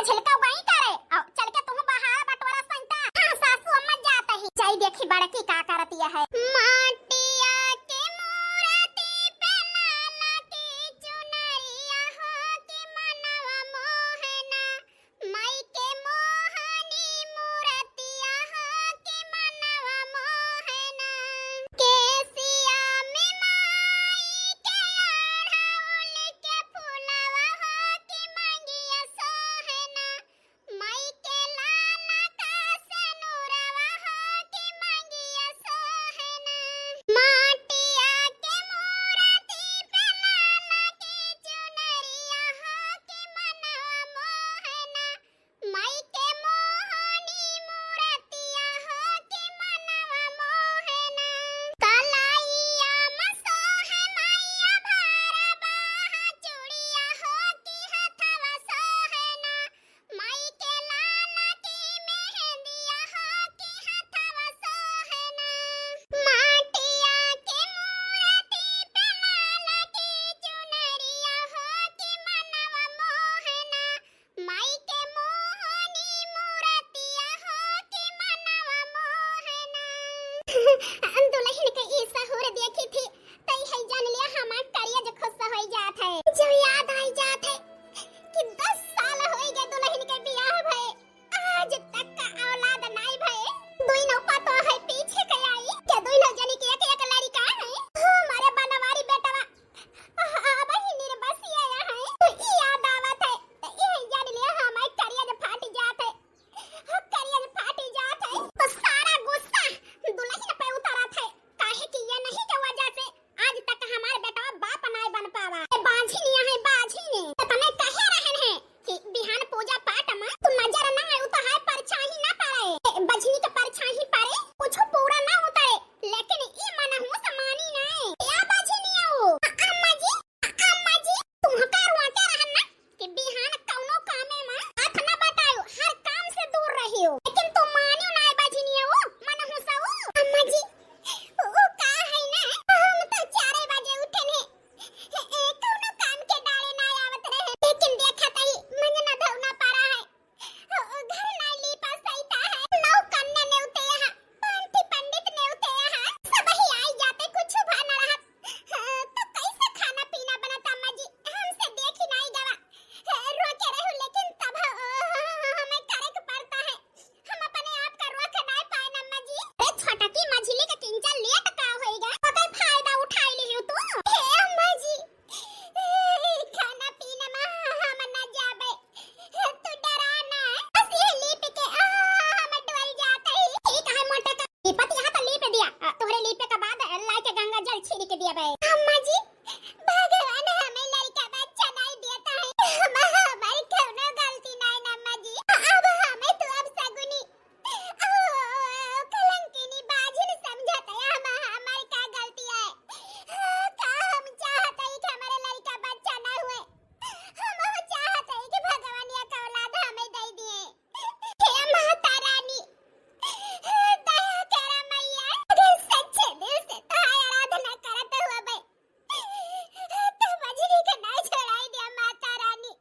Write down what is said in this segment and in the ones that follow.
छिलका उगाई करे और चल के तू बाहर बटवारा संता। हां सासू अम्मा जाता ही जाई देखी बड़की का करतिया है। माटिया के मूर्ति पे लाला की चुनरिया हो के मनवा मोहना माई के मोहनी मूर्तिया हो के मनवा मोहना केसिया में माई के अड़हुल के फूलवा हो के मंगिया सोहना माई के लाला का सनुरवा हो के मंगिया सोहना माटिया के मूर्ति पे लाला की चुनरिया हो के मनवा मोहना माई के मोहनी मूर्तिया हो के मनवा मोहना कलाइया मसोह मैया भारा बाहा चूड़िया हो की हथवा सोहना माई के लाला की मेहंदिया हो की हथवा सोहना माटिया के मूर्ति पे लाला की चुनरिया हो के मनवा मोहना माई के मोहनी मूर्तिया हो के मनवा मोहना दुल्हन के ई सहुर देखी थी तई है जान लिया हमार करिया जो खुश होई जात है जो याद आई जात है कि 10 साल होई गए दुल्हन के बियाह भए आज तक का औलाद नहीं भए दुई नौका तो है पीछे के आई के दुई न जनी के एक लड़का है हमारे बनवारी बेटवा अब ही निर्बसी आया है तो ई याद आवत है तो ई जान लिया हमार करिया जो फाट जात है करिया जो फाट जात है तो सारा गुस्सा दुल्हन पे उतारा था काहे कि ये नहीं के वजह से आज तक हमारे बेटा बाप नहीं बन पावा बांझी नहीं है बांझी ने तो तने कहे रहन है कि बिहान पूजा पाठ में तू नजर ना है तो है परछाई ना पड़े बजनी के परछाई पड़े कुछ पूरा ना होता है लेकिन ई मन हूं समानी नहीं या बांझी नहीं हो अम्मा जी तुम हकार वाटे रहन ना कि बिहान कौनो कामे में हाथ ना बटायो हर काम से दूर रहियो लेकिन तुम मानियो ना बांझी नहीं हो मन हूं सऊ अम्मा जी ओ का है ना हम तो 4 बजे उठे ने कोनो काम के डाले ना आवत रहे लेकिन देखा तई मन ना धौना पारा है घर ना लीपा सईता है नौ कन्या ने उते यहाँ पंडित ने उते यहाँ सब ही आई जाते कुछ भा ना रहा तो कैसे खाना पीना बनता अम्मा जी हमसे देखी नहीं गवा रोके रहू लेकिन तब हमें करे के पड़ता है हम अपने आप का रोक नहीं पाए ना अम्मा जी अरे छोटा की मछली के किंचा लेट का होएगा तो कोई फायदा उठा ली तू हे अम्मा जी खाना पीना में हम ना जाबे तू डराना बस ये लीप के हम डल जाते ही ठीक है मोटा का लीपत यहाँ तो लीप दिया तोहरे लीपे के बाद लाई के गंगा जल छिड़क दिया बे अम्मा जी भगवान हमें लड़का बच्चा नहीं देता है हमारी कोनो गलती नहीं ना अम्मा जी अब हमें तो अब सगुनी कलंकिनी बाजिन समझाता है हमारी क्या गलती है का हम चाहते हैं कि हमारे लड़का बच्चा ना हुए हम चाहते हैं कि भगवान या का औलाद हमें दे दिए हे माता रानी दया करा मैया अगर सच्चे दिल से तुम्हारी आराधना करते हुए भाई तो बजनी के ना छोड़ाई दिया माता रानी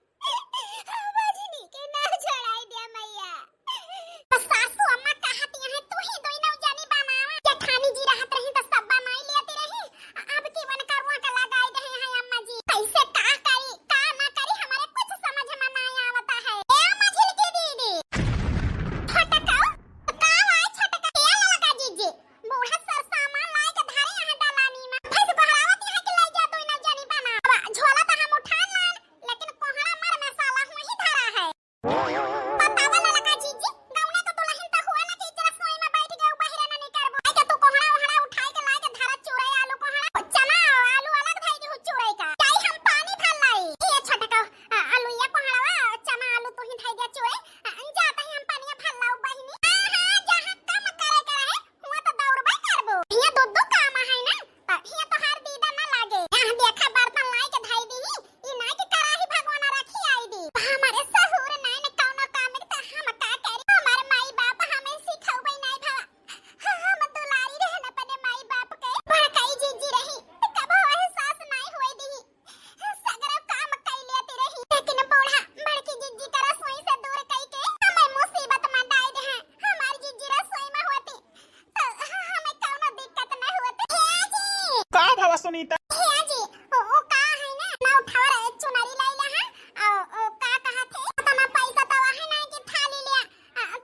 बजनी के ना छोड़ाई दिया मैया सासू अम्मा कहती हैं तू ही दोई नौ जानी बनावा क्या खानी जी रहत रही तो सब बनाई लेती रही अब की बन करवा का लगाई रहे हैं अम्मा जी कैसे का करी का ना करी हमारे कुछ समझ में नहीं आवता है ए अम्मा जी की दीदी छोटका का है छोटका ये लगा जीजी बूढ़ा सर सामान लाए के धारे यहाँ डालानी में भैंस बहरावत यहाँ के लाई जा दोई नौ जानी बना झोला तो हम उठा लान लेकिन कोहड़ा मर मसाला हुआ ही धरा है पता वाला लगा जीजी गौने तो दुल्हन तो हुआ ना कि इतना सोई में बैठ गए बाहर ना नहीं करबो आई के तू कोहड़ा ओहड़ा उठाई के लाए के धारा चूड़े आलू कोहड़ा चना आलू अलग धाई के चूड़े का चाहे हम पानी भर लाई ये छोटा का आलू या कोहड़ा चना आलू तो ही धाई दे चूड़े जाता ही हम पानी भर लाओ बहिनी हां जहां काम करे के रहे हुआ तो दौड़बे करबो हिया दो काम है ना तो हिया तो हर दीदा ना लागे यहां देखा बर्तन लाई के धाई दी ई ना के कराही भगवान रखी आई दी हमारे सहुर नहीं ने कौनो काम में तो हम का करी हमारे माई बाप हमें सिखावे नहीं भवा हम दुलारी रहन अपने माई बाप के भड़काई जीजी रही कब एहसास नहीं होई दी सगरा काम कई लेती रही लेकिन बूढ़ा बड़की जीजी का रसोई से दूर सुनीता। हे जी ओ का है ना ना उठावर चुनरी लैला है ओ का कहा थे तना पैसा तो है ना कि थाली ले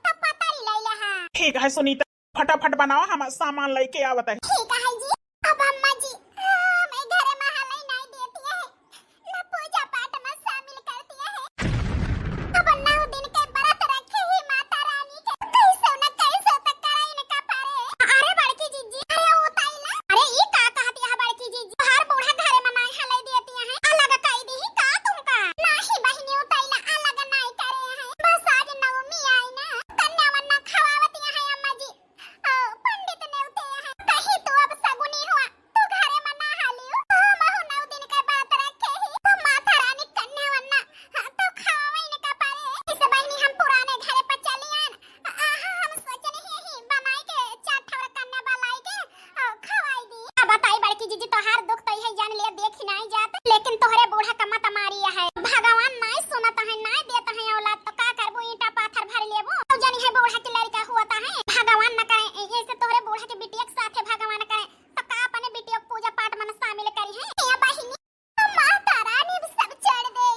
तो पतारी लैला है। ठीक है सुनीता, फटाफट बनाओ, हम सामान लेके आवत है। ठीक है जी। अब अम्मा जी मैं घरे में हलाई नहीं देती है ना पूजा पाठ में शामिल करती है। अब 9 दिन के व्रत रखे ही माता रानी के कैसे न कैसे तक कराई न का पारे। अरे बड़की जीजी अरे उताइला अरे ये का कहती है बड़की जीजी हर बूढ़ा घरे में नहीं हलाई देती है अलग कई दी का तुमका नाही बहिनी उताइला अलग नहीं करे है। बस आज नवमी आई ना कन्या वन्ना खवावती है अम्मा जी पंडित ने उते है कहीं तो अब सगुनी हुआ तो घरे में ना हालियो महु 9 दिन के व्रत रखे ही तो माता रानी कन्या वन्ना तो खवावे न का पारे। इस बहिनी हम पुराने घरे पर चलियन हम सोचने ही बनाई के चार ठवर कन्या बलाई के खवाई दी। अब बताई बड़की जीजी तोहार दुख तो है जान लिया देख नहीं जात लेकिन तोहरे बूढ़ा कमा तमारी है भगवान नहीं सुनता है नहीं देता है औलाद तो का करबो ईटा पाथर भर लेबो तो जानी है बूढ़ा के लड़का हुआता है भगवान न करे ऐसे तोहरे बूढ़ा के बिटिया के साथे भगवान करे तो का अपने बिटिया पूजा पाठ में शामिल करी है। ये बहिनी माता रानी सब छोड़ दे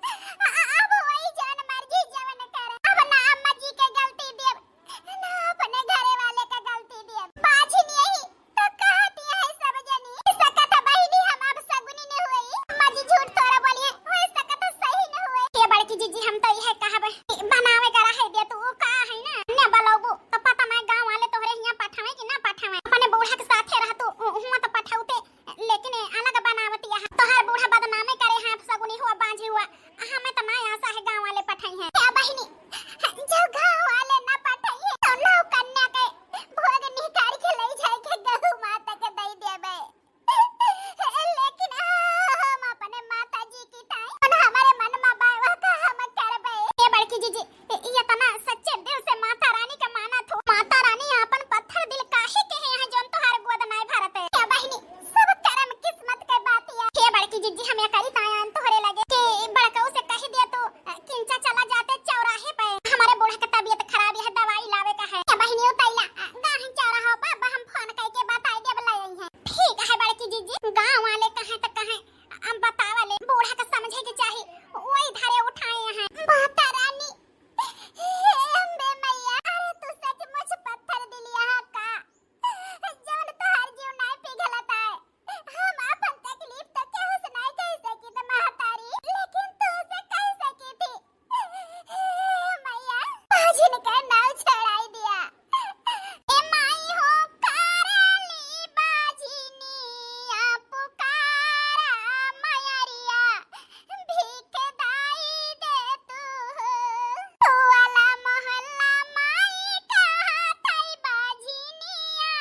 अब वही जान मर्जी जवन करे। अब ना अम्मा जी के गलती देव ना अपने घरे वाले का गलती देव बाजिन यही तो कहती है सब जनी सकत बहिनी हम अब सगुनी न हुई अम्मा जी झूठ तोरा बोलिए होय सकत सही न हुए। ये बड़की जीजी हम तो यह कहब बनावे करा है दे तू का है ना ने बलौबो तो पता मैं गांव वाले तोहरे हिया पठावे कि ना पठावे अपने बूढ़ा के साथे रह तू हुआ तो पठाउते लेकिन अलग बनावती है तोहर बूढ़ा बदनामी करे है सगुनी हुआ बांझी हुआ हमें तो ना आशा है गांव वाले पठाई है। क्या बहिनी जो गांव वाले ना पठाई है तो नौ कन्या के भोग निकाल के ले जाए के गहू माता के दई देबे लेकिन हम अपने माता जी की ताई और हमारे मन में बावा का हम करबे। ये बड़की जीजी ये तना सच्चे दिल से माता रानी का माना थो माता रानी अपन पत्थर दिल काहे के है जोन तोहार गोद नाय भरत है। क्या बहिनी सब कर्म किस्मत के बात है। ये बड़की जीजी हम ये करी तायान तोहरे लगे कि बड़काऊ से कह दिया तो किंचा चला जाते चौराहे पे हमारे बूढ़ा का तबीयत खराब है दवाई लावे का है। क्या बहिनी उतैला गाही चौराहा पर हम फोन करके बताई देब लई है। ठीक है बड़की जीजी गांव वाले कहे तो कहे हम बतावले बूढ़ा का समझे के चाही वही धारे उठाए हैं। माता रानी अम्बे मैया अरे तू सचमुच पत्थर दिलिया का जौन तोहार जीव नहीं पिघलता है हम अपन तकलीफ तो केहू से नहीं कह सकी तो महतारी लेकिन तू से कह सकी थी मैया बाजिन का नाव छड़ाई दिया ए माई हो काराली बाजिनिया पुकारा मयरिया भीख दाई दे तू वाला मोहल्ला माई कहा तई बाजिनिया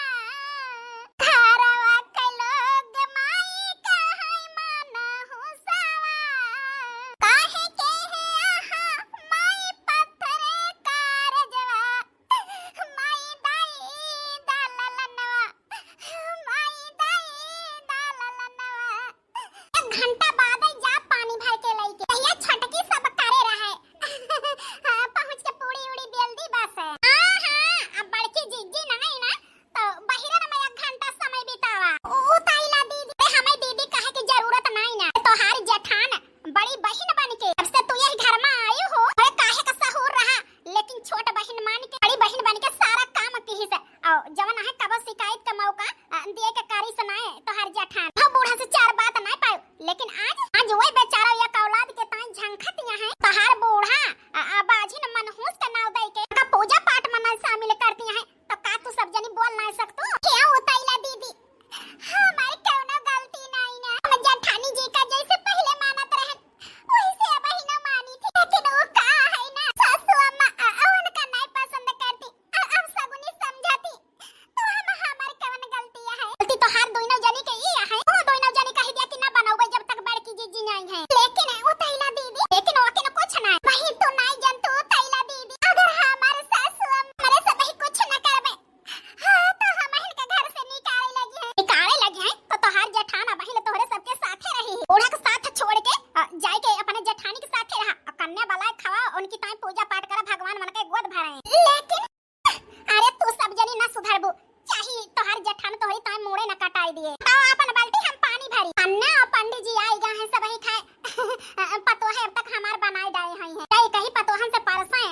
धारवा के लोग माई कहा माना हुसावा काहे के है आहा माई पत्थरे कारजवा माई दाई दाललनवा माई दाई दाललनवा। एक घंटा बाद जा पानी भर के लई के भैया छटकी सब करे रहे पहुंच के पूरी उड़ी बेल दी बस है। हां अब बड़की जीजी नहीं ना तो बहिरन में 1 घंटा समय बितावा ओ ताईला दीदी हमें दीदी कहे की जरूरत नहीं ना तोहार जेठान बड़ी बहन बन के अब से तू यही घर में आई हो अरे काहे का सहूर रहा लेकिन छोट बहन मान के बड़ी बहन बन के सारा काम की से और जवन है कब शिकायत का मौका दिए के कारी सुनाए तोहार जेठान हम बूढ़ा से 4 बात नहीं पाए लेकिन आज वही बेचारा या औलाद के ताई झंखतिया है तोहार बूढ़ा बाजिन मनहूस का नाव दई के का पूजा पाठ में शामिल करती है तो का तू सब जनी बोल नहीं सकतो क्या होताइला दीदी हमारी कोनो गलती नहीं ना हम जेठानी जी का जैसे पहले मानत रहे वैसे अब ही ना मानी थी लेकिन वो का है ना सासू अम्मा उनका नहीं पसंद करती अब सगुनी समझाती तो हम हमारी कौन गलती है गलती तो हर दोनों जनी के ही है वो दोनों जनी कह दिया कि ना बनाओगे जब तक बड़की जीजी नहीं है लेकिन वो तैला दीदी लेकिन वो के कुछ ना वही तो नहीं जंतु तैला दीदी अगर हमारे सासू हमारे सब ही कुछ न करबे हां तो हम इनके घर से निकाले लगे हैं तो तोहार जेठान बहिन तोहरे सबके साथे रही बूढ़ा के साथ छोड़ के जाए के अपने जेठानी के साथे रहा कन्या बलाय खवा उनकी ताई पूजा पाठ करा भगवान मन के गोद भराए लेकिन अरे तू सब जनी ना सुधरबू चाही तोहार जेठान तोहरी ताई मुड़े न कटाई दिए तो अपन बाल्टी हम घरी अन्ना और पंडित जी आई गए हैं, सब ही खाए पतो है अब तक हमार बनाए डाले हैं कहीं कहीं पतोहन से परसा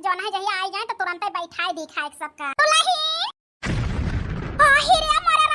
जो ना जही आई जाए तो तुरंत बैठाई दी खाए सबका तो लही आहिरे मोरे